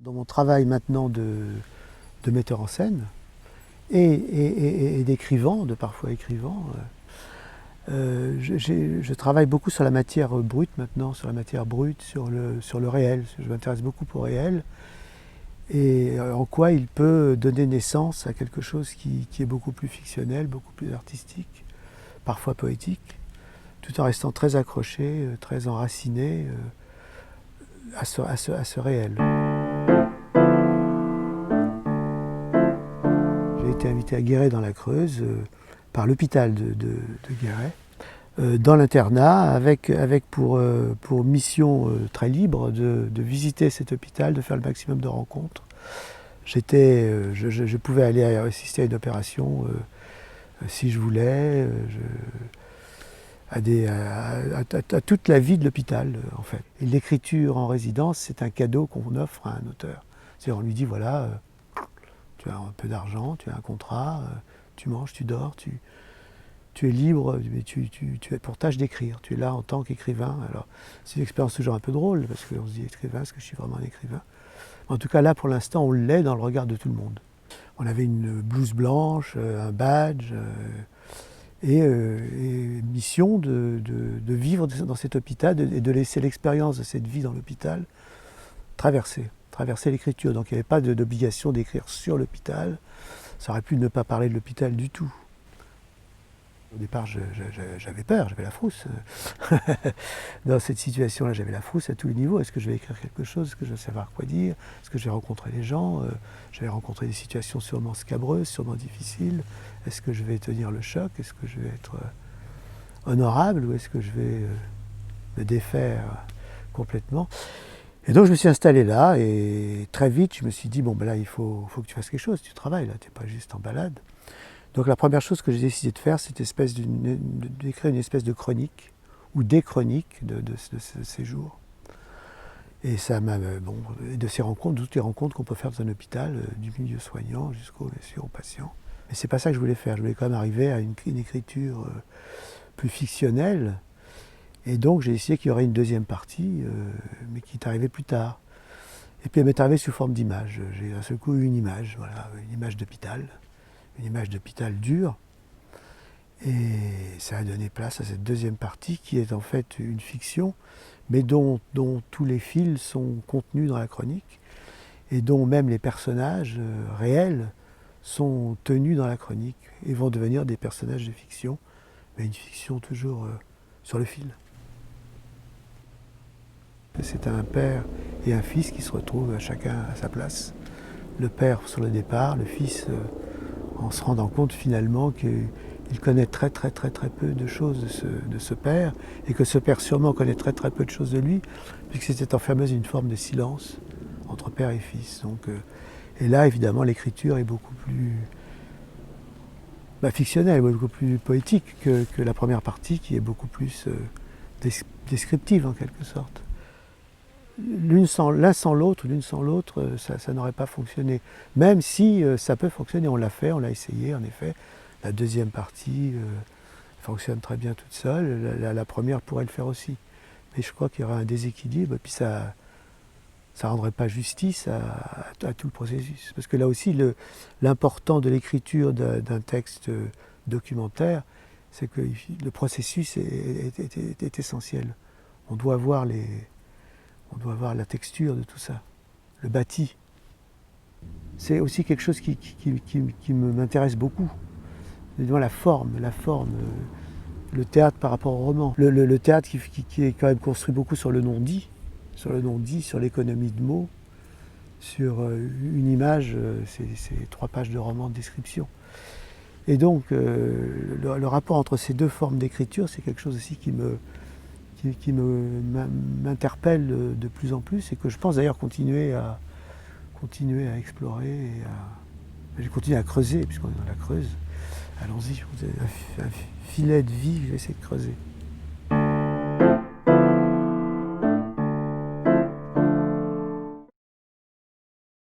Dans mon travail maintenant de metteur en scène et d'écrivant, de parfois écrivant, je travaille beaucoup sur la matière brute maintenant, sur la matière brute, sur le réel. Je m'intéresse beaucoup au réel et en quoi il peut donner naissance à quelque chose qui est beaucoup plus fictionnel, beaucoup plus artistique, parfois poétique, tout en restant très accroché, très enraciné à ce réel. J'ai été invité à Guéret dans la Creuse par l'hôpital de Guéret, dans l'internat, avec pour mission très libre de visiter cet hôpital, de faire le maximum de rencontres. Je pouvais aller assister à une opération si je voulais, à toute la vie de l'hôpital en fait. Et l'écriture en résidence, c'est un cadeau qu'on offre à un auteur. C'est-à-dire on lui dit voilà, tu as un peu d'argent, tu as un contrat, tu manges, tu dors, tu es libre, mais tu as pour tâche d'écrire. Tu es là en tant qu'écrivain. Alors, c'est une expérience toujours un peu drôle, parce qu'on se dit écrivain, est-ce que je suis vraiment un écrivain? En tout cas, là, pour l'instant, on l'est dans le regard de tout le monde. On avait une blouse blanche, un badge, et mission de vivre dans cet hôpital et de laisser l'expérience de cette vie dans l'hôpital traverser l'écriture. Donc, il n'y avait pas d'obligation d'écrire sur l'hôpital. Ça aurait pu ne pas parler de l'hôpital du tout. Au départ, j'avais peur, j'avais la frousse. Dans cette situation-là, j'avais la frousse à tous les niveaux. Est-ce que je vais écrire quelque chose? Est-ce que je vais savoir quoi dire? Est-ce que je vais rencontrer les gens? J'avais rencontré des situations sûrement scabreuses, sûrement difficiles. Est-ce que je vais tenir le choc? Est-ce que je vais être honorable? Ou est-ce que je vais me défaire complètement? Et donc je me suis installé là et très vite je me suis dit bon ben là il faut que tu fasses quelque chose, tu travailles là, tu n'es pas juste en balade. Donc la première chose que j'ai décidé de faire, c'est d'écrire une espèce de chronique, ou des chroniques de ce séjour. Et ça m'a, de ces rencontres, de toutes les rencontres qu'on peut faire dans un hôpital, du milieu soignant jusqu'au, bien sûr, aux patients. Mais c'est pas ça que je voulais faire, je voulais quand même arriver à une écriture plus fictionnelle. Et donc j'ai décidé qu'il y aurait une deuxième partie, mais qui est arrivée plus tard. Et puis elle m'est arrivée sous forme d'image. J'ai d'un seul coup eu une image, voilà, une image d'hôpital. Une image d'hôpital dure, et ça a donné place à cette deuxième partie qui est en fait une fiction, mais dont tous les fils sont contenus dans la chronique, et dont même les personnages réels sont tenus dans la chronique, et vont devenir des personnages de fiction, mais une fiction toujours sur le fil. C'est un père et un fils qui se retrouvent chacun à sa place. Le père sur le départ, le fils en se rendant compte finalement qu'il connaît très peu de choses de ce père, et que ce père sûrement connaît très peu de choses de lui, puisque c'était enfermé dans une forme de silence entre père et fils. Donc, et là évidemment l'écriture est beaucoup plus fictionnelle, beaucoup plus poétique que la première partie, qui est beaucoup plus descriptive en quelque sorte. L'un sans l'autre, ça n'aurait pas fonctionné. Même si ça peut fonctionner, on l'a fait, on l'a essayé en effet. La deuxième partie fonctionne très bien toute seule, la première pourrait le faire aussi. Mais je crois qu'il y aura un déséquilibre, et puis ça ne rendrait pas justice à tout le processus. Parce que là aussi, l'important de l'écriture d'un texte documentaire, c'est que le processus est essentiel. On doit voir la texture de tout ça, le bâti. C'est aussi quelque chose qui m'intéresse beaucoup. La forme, le théâtre par rapport au roman. Le théâtre qui est quand même construit beaucoup sur le non-dit, sur l'économie de mots, sur une image, c'est 3 pages de roman de description. Et donc, le rapport entre ces deux formes d'écriture, c'est quelque chose aussi qui m'interpelle de plus en plus, et que je pense d'ailleurs continuer à explorer, j'ai continué à creuser, puisqu'on est dans la Creuse. Allons-y, un filet de vie, je vais essayer de creuser.